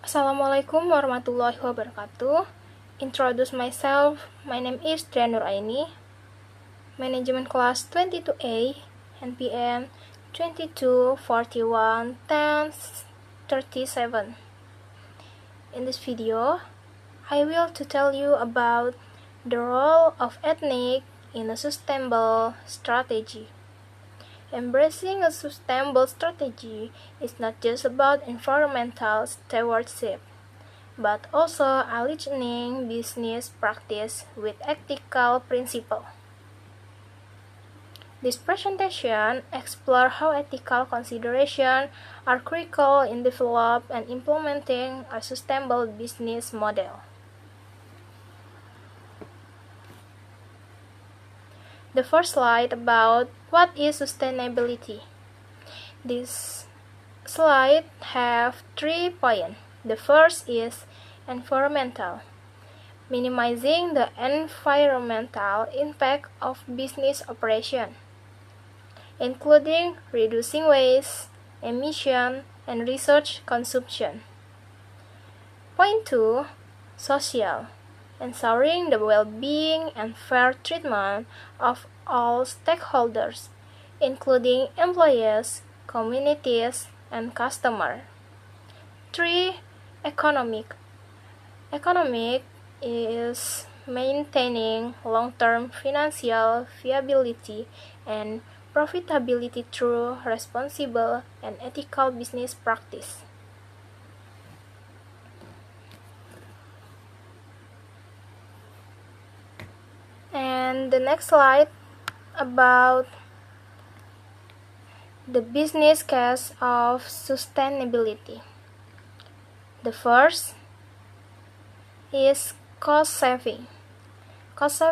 Assalamualaikum warahmatullahi wabarakatuh. Introduce myself. My name is Tria AINI. Management class 22A, NPM 2241 1037. In this video, I will to tell you about the role of ethnic in a sustainable strategy. Embracing a sustainable strategy is not just about environmental stewardship, but also aligning business practice with ethical principles. This presentation explores how ethical considerations are critical in developing and implementing a sustainable business model. The first slide about what is sustainability. This slide have 3 points. The first is environmental, minimizing the environmental impact of business operation, including reducing waste, emission, and research consumption. Point 2, social, ensuring the well-being and fair treatment of all stakeholders, including employees, communities, and customers. 3, economic. Economic is maintaining long-term financial viability and profitability through responsible and ethical business practice. And the next slide about the business case of sustainability. The first is cost saving. Cost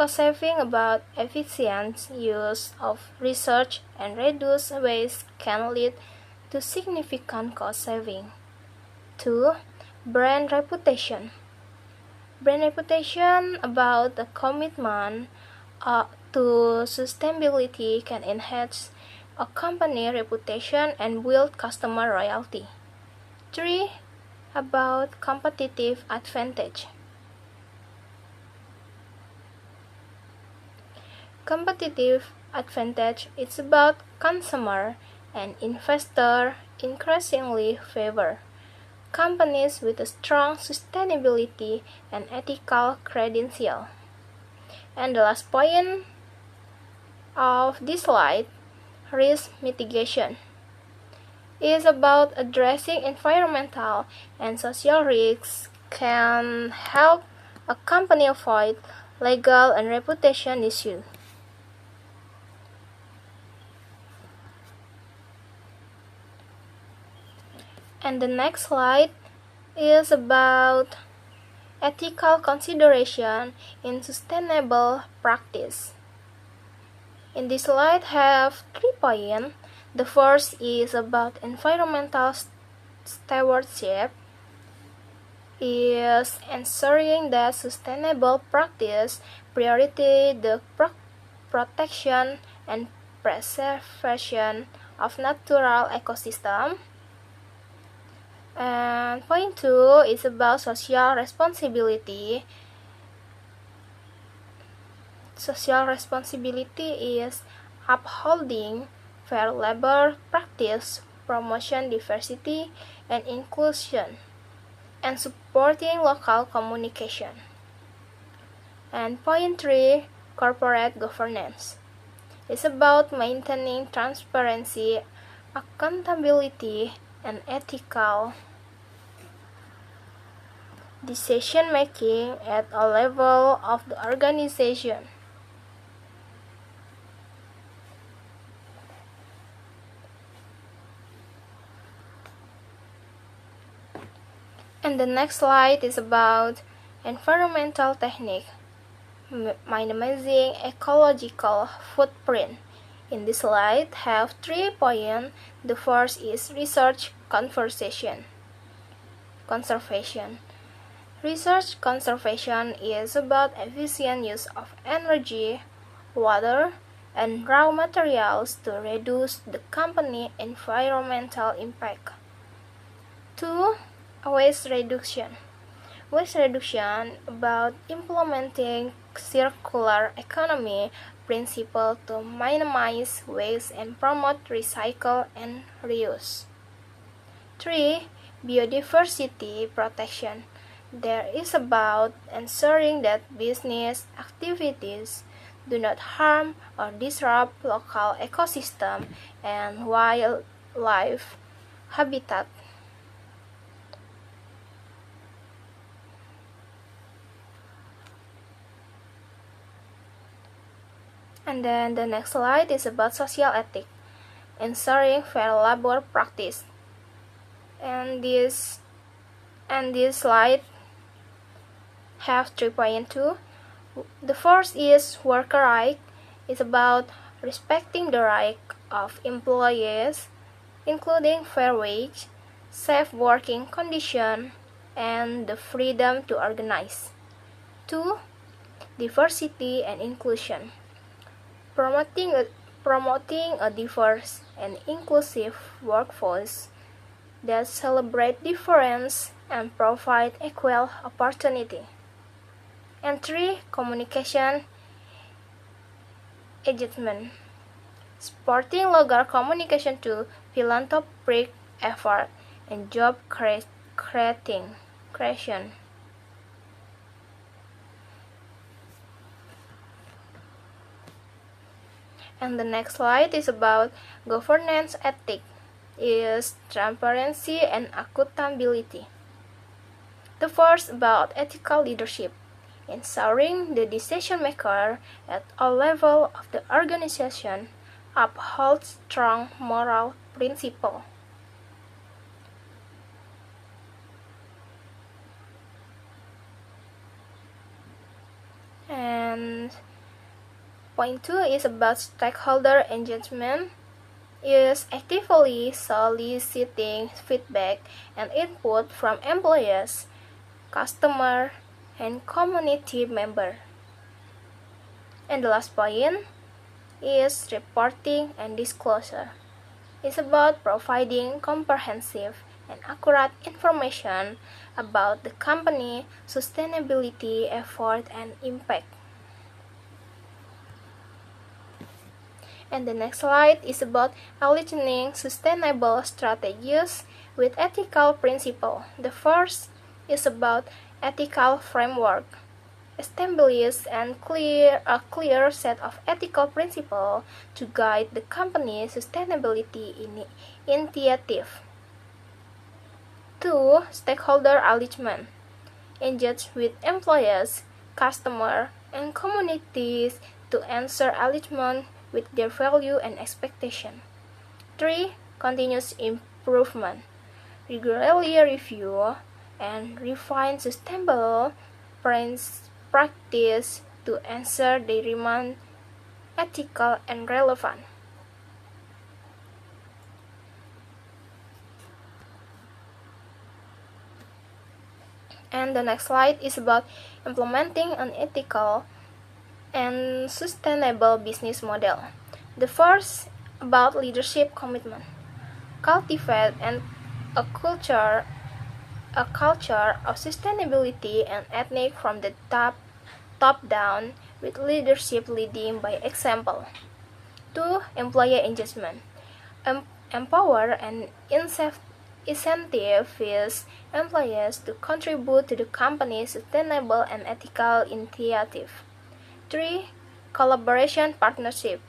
saving about efficient use of research and reduce waste can lead to significant cost saving. 2. Brand reputation. Brand reputation about the commitment to sustainability can enhance a company reputation and build customer loyalty. 3. About competitive advantage. Competitive advantage is about consumer and investor increasingly favor companies with a strong sustainability and ethical credential. And the last point of this slide, risk mitigation, is about addressing environmental and social risks can help a company avoid legal and reputation issues. And the next slide is about ethical consideration in sustainable practice. In this slide have 3 points. The first is about environmental stewardship, is ensuring that sustainable practice priority the protection and preservation of natural ecosystem. And point 2 is about social responsibility. Social responsibility is upholding fair labor practice, promotion diversity and inclusion, and supporting local communication. And point 3, corporate governance, is about maintaining transparency, accountability, and ethical decision making at a level of the organization. And the next slide is about environmental technique, minimizing ecological footprint. In this slide have 3 points. The first is research conservation. Research conservation is about efficient use of energy, water, and raw materials to reduce the company's environmental impact. 2. Waste reduction. Waste reduction about implementing circular economy principle to minimize waste and promote recycle and reuse. 3. Biodiversity protection. There is about ensuring that business activities do not harm or disrupt local ecosystem and wildlife habitat. And then the next slide is about social ethics, ensuring fair labor practice. And this slide have 3.2. The first is worker right. It's about respecting the right of employees, including fair wage, safe working condition, and the freedom to organize. 2. Diversity and inclusion. Promoting a diverse and inclusive workforce that celebrate difference and provide equal opportunity. And 3. Communication engagement. Supporting local communication to philanthropic effort and job creation. And the next slide is about governance ethics, is transparency and accountability. The first about ethical leadership, ensuring the decision maker at all levels of the organization upholds strong moral principles. And point 2 is about stakeholder engagement, is actively soliciting feedback and input from employees, customers, and community members. And the last point is reporting and disclosure. It's about providing comprehensive and accurate information about the company sustainability effort and impact. And the next slide is about aligning sustainable strategies with ethical principles. The first is about ethical framework. Establish a clear set of ethical principles to guide the company's sustainability initiative. 2. Stakeholder alignment. Engage with employees, customers, and communities to ensure alignment with their value and expectation. 3. Continuous improvement. Regularly review and refine sustainable practice to ensure they remain ethical and relevant. And the next slide is about implementing an ethical and sustainable business model. The first about leadership commitment. Cultivate a culture of sustainability and ethics from the top down, with leadership leading by example. 2. Employee engagement. Empower and incentivize employees to contribute to the company's sustainable and ethical initiative. 3. Collaboration partnership.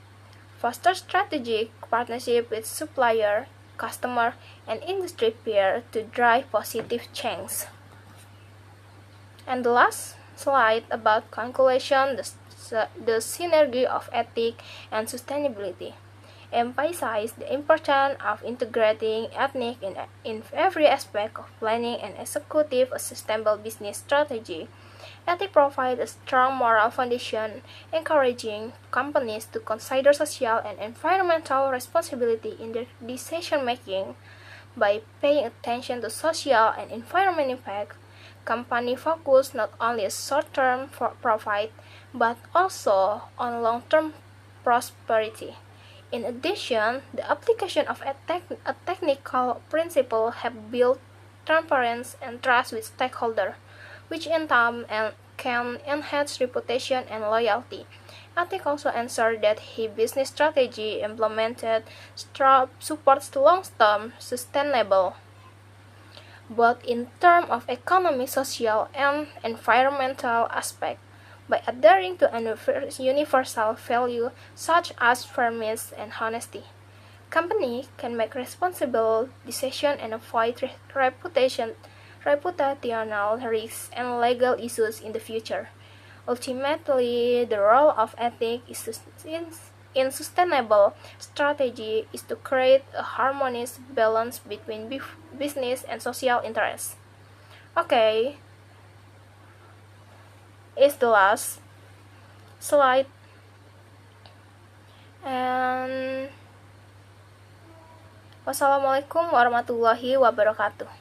Foster strategic partnership with supplier, customer, and industry peers to drive positive change. And the last slide about conclusion, the synergy of ethics and sustainability. Emphasize the importance of integrating ethics in every aspect of planning and executing a sustainable business strategy. Ethics provide a strong moral foundation, encouraging companies to consider social and environmental responsibility in their decision-making. By paying attention to social and environmental impact, companies focus not only on short-term profit, but also on long-term prosperity. In addition, the application of a technical principle have built transparency and trust with stakeholders, which in time can enhance reputation and loyalty. Ethic also ensures that his business strategy implemented supports long-term sustainable, both in terms of economic, social, and environmental aspects. By adhering to universal values such as fairness and honesty, companies can make responsible decisions and avoid reputational risks and legal issues in the future. Ultimately, the role of ethics in sustainable strategy is to create a harmonious balance between business and social interests. Okay, it's the last slide. And wassalamualaikum warahmatullahi wabarakatuh.